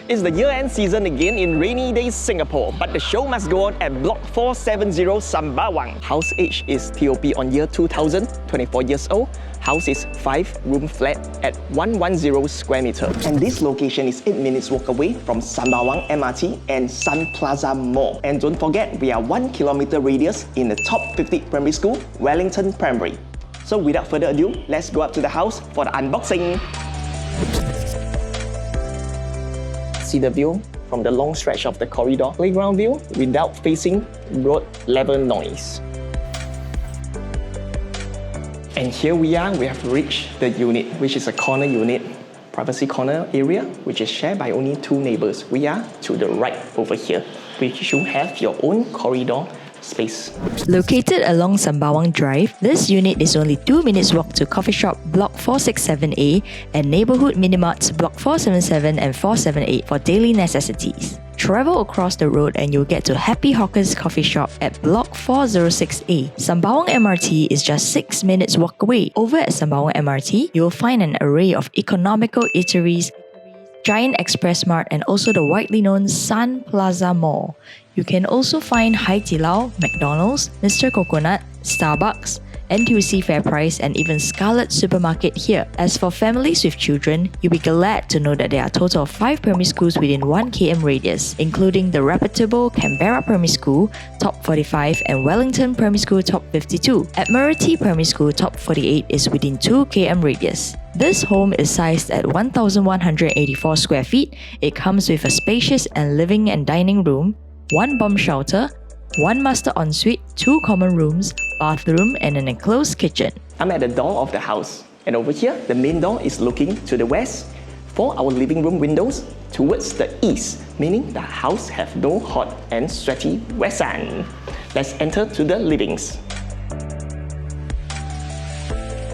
It's the year-end season again in rainy days Singapore, but the show must go on at Block 470 Sembawang. House age is TOP on year 2000, 24 years old. House is 5-room flat at 110 square meter. And this location is 8 minutes walk away from Sembawang MRT and Sun Plaza Mall. And don't forget, we are 1 kilometer radius in the top 50 primary school, Wellington Primary. So without further ado, let's go up to the house for the unboxing. See the view from the long stretch of the corridor. Playground view without facing road level noise. And here we have reached the unit, which is a corner unit, privacy corner area, which is shared by only 2 neighbors. We are to the right over here, which you have your own corridor space. Located along Sembawang Drive, this unit is only 2 minutes walk to coffee shop Block 467A and neighborhood mini-marts Block 477 and 478 for daily necessities. Travel across the road and you'll get to Happy Hawkers Coffee Shop at Block 406A. Sembawang MRT is just 6 minutes walk away. Over at Sembawang MRT, you'll find an array of economical eateries, Giant Express Mart, and also the widely known Sun Plaza Mall. You can also find Hai Di Lao, McDonald's, Mr. Coconut, Starbucks, NTUC FairPrice, and even Scarlet Supermarket here. As for families with children, you'll be glad to know that there are a total of 5 primary schools within 1 km radius, including the reputable Canberra Primary School, Top 45, and Wellington Primary School, Top 52. Admiralty Primary School, Top 48, is within 2 km radius. This home is sized at 1,184 square feet. It comes with a spacious and living and dining room, 1 bomb shelter, 1 master ensuite, 2 common rooms, bathroom, and an enclosed kitchen. I'm at the door of the house, and over here, the main door is looking to the west. For our living room windows, towards the east, meaning the house have no hot and sweaty west sun. Let's enter to the livings.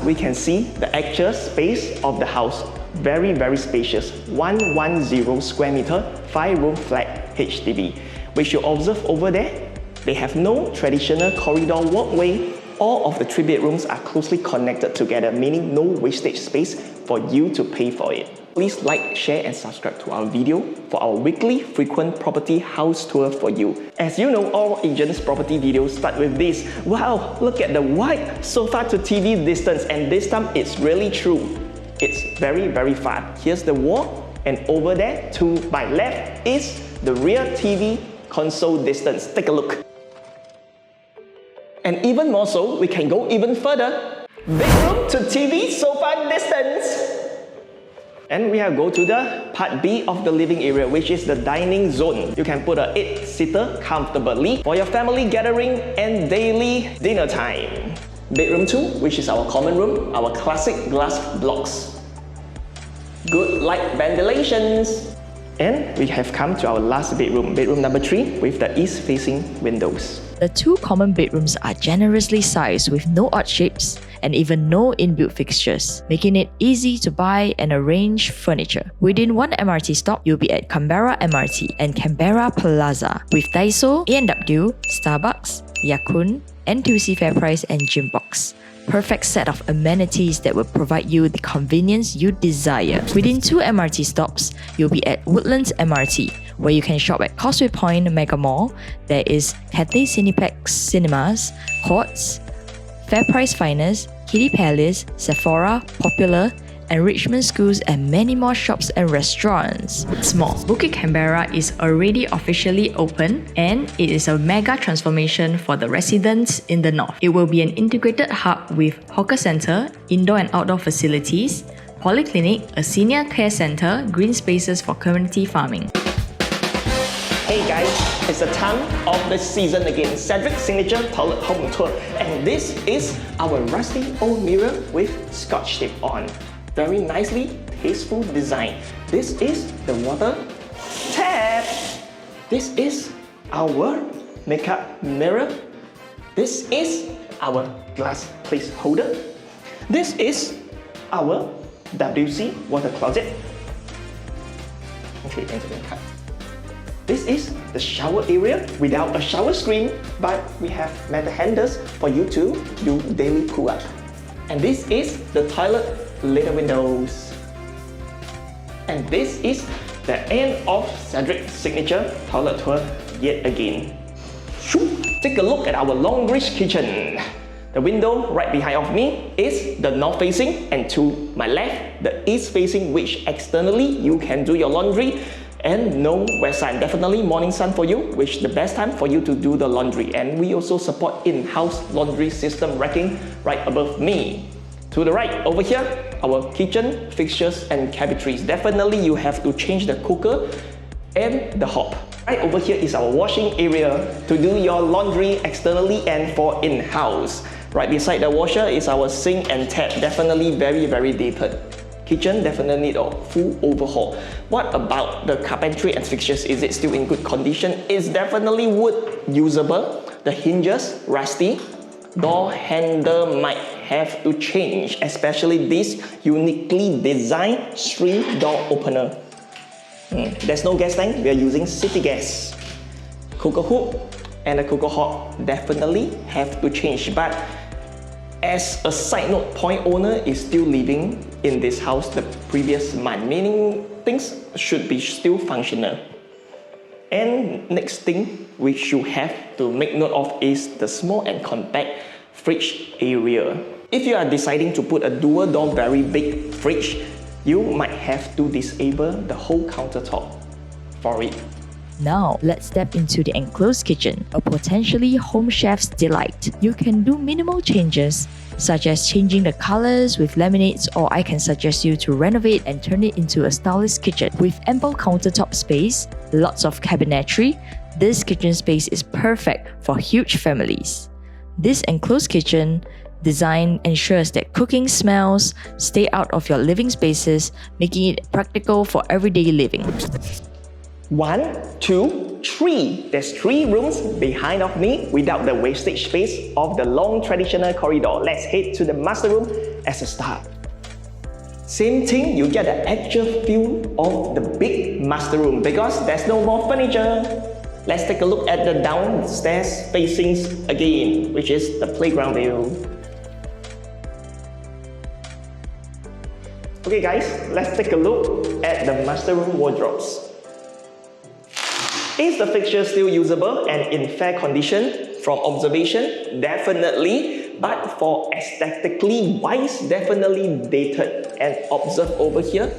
We can see the actual space of the house. Very spacious. 110 square meter, 5-room flat HDB. Which you observe over there, they have no traditional corridor walkway. All of the 3 bedrooms are closely connected together, meaning no wastage space for you to pay for it. Please like, share, and subscribe to our video for our weekly frequent property house tour for you. As you know, all agents' property videos start with this. Wow, look at the wide sofa to TV distance, and this time it's really true. It's very far. Here's the wall, and over there to my left is the rear TV console distance. Take a look. And even more so, we can go even further. Bedroom to TV sofa distance. And we have go to the part B of the living area, which is the dining zone. You can put a 8-seater comfortably for your family gathering and daily dinner time. Bedroom 2, which is our common room, our classic glass blocks. Good light ventilations. And we have come to our last bedroom, bedroom number 3, with the east-facing windows. The 2 common bedrooms are generously sized with no odd shapes and even no inbuilt fixtures, making it easy to buy and arrange furniture. Within 1 MRT stop, you'll be at Canberra MRT and Canberra Plaza, with Daiso, A&W, Starbucks, Ya-Kun, NTUC FairPrice, and Gymbox. Perfect set of amenities that will provide you the convenience you desire. Within 2 MRT stops, you'll be at Woodlands MRT, where you can shop at Causeway Point Mega Mall. There is Cathay Cineplex Cinemas, Courts, FairPrice Finest, Kitty Palace, Sephora, Popular, and Richmond Schools, and many more shops and restaurants. Small. Bukit Canberra is already officially open, and it is a mega transformation for the residents in the north. It will be an integrated hub with hawker centre, indoor and outdoor facilities, polyclinic, a senior care centre, green spaces for community farming. Hey guys, it's the time of the season again. Cedric Signature Toilet Home Tour. And this is our rusty old mirror with Scotch tape on. Very nicely, tasteful design. This is the water tap. This is our makeup mirror. This is our glass place holder. This is our WC water closet. Okay, thanks again. This is the shower area without a shower screen, but we have metal handles for you to do daily pull up. And this is the toilet little windows. And this is the end of Cedric's signature toilet tour yet again. Take a look at our laundry kitchen. The window right behind of me is the north facing, and to my left, the east facing, which externally you can do your laundry, and no west side, definitely morning sun for you, which the best time for you to do the laundry. And we also support in-house laundry system racking right above me. To the right, over here, our kitchen fixtures and cabinetries. Definitely you have to change the cooker and the hob. Right over here is our washing area to do your laundry externally and for in-house. Right beside the washer is our sink and tap, definitely very dated. Kitchen definitely need a full overhaul. What about the carpentry and fixtures? Is it still in good condition? It's definitely wood usable. The hinges rusty. Door handle might have to change, especially this uniquely designed string door opener. There's no gas tank, we are using city gas. Cooker hook and the cooker hob definitely have to change, but as a side note, point owner is still living in this house the previous month, meaning things should be still functional. And next thing we should have to make note of is the small and compact fridge area. If you are deciding to put a dual door very big fridge, you might have to disable the whole countertop for it. Now, let's step into the enclosed kitchen, a potentially home chef's delight. You can do minimal changes, such as changing the colors with laminates, or I can suggest you to renovate and turn it into a stylish kitchen. With ample countertop space, lots of cabinetry, this kitchen space is perfect for huge families. This enclosed kitchen design ensures that cooking smells stay out of your living spaces, making it practical for everyday living. 1, 2, 3. There's 3 rooms behind of me without the wastage space of the long traditional corridor. Let's head to the master room as a start. Same thing, you get the actual feel of the big master room because there's no more furniture. Let's take a look at the downstairs facings again, which is the playground view. Okay guys, let's take a look at the master room wardrobes. Is the fixture still usable and in fair condition? From observation, definitely, but for aesthetically wise, definitely dated. And observe over here,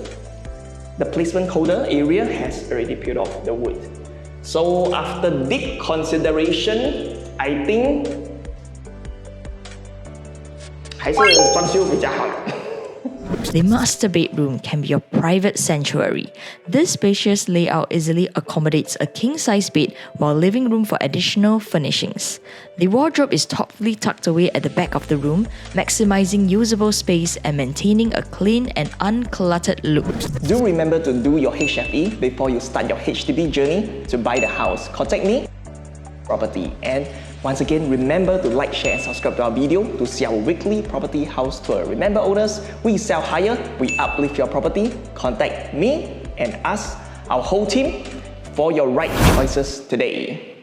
the placement holder area has already peeled off the wood. So after deep consideration, I think 还是装修比较好。The master bedroom can be your private sanctuary. This spacious layout easily accommodates a king-size bed while leaving room for additional furnishings. The wardrobe is thoughtfully tucked away at the back of the room, maximizing usable space and maintaining a clean and uncluttered look. Do remember to do your HFE before you start your HDB journey to buy the house. Contact me, property. And once again, remember to like, share and subscribe to our video to see our weekly property house tour. Remember owners, we sell higher, we uplift your property. Contact me and us, our whole team, for your right choices today.